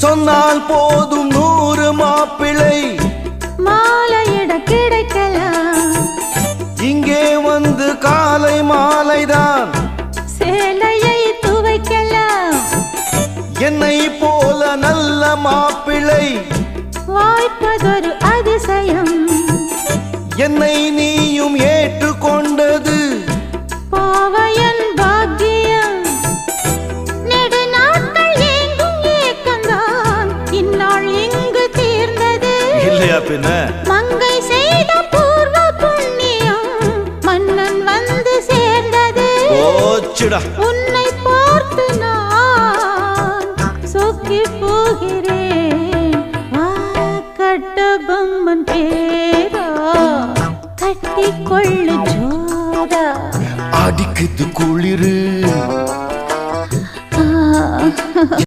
சொன்னால் போதும் 100 மாப்பிள்ளை மாலையிட கிடைக்கலாம். இங்கே வந்து காலை மாலைதான் சேலையை துவைக்கலாம். என்னை போல நல்ல மாப்பிள்ளை வாய்ப்பதொரு அதிசயம். என்னை நீயும் ஏற்றுக்கொண்டது பாவையன் பாக்கியம். நெடுநாட்கள் எங்கும் ஏக்கந்தான் இந்நாள் இங்கு தீர்ந்தது. இல்லையா பின்ன? மங்கை செய்த பூர்வ புண்ணியம் மன்னன் வந்து சேர்ந்தது. ஓச்சுடா. உன்னை பார்த்து நான் சொக்கி போகிறேன். கட்டபொம்மன் பேரா கட்டிக்கொள்ளு ஜோரா. அடிக்குது குளிரு.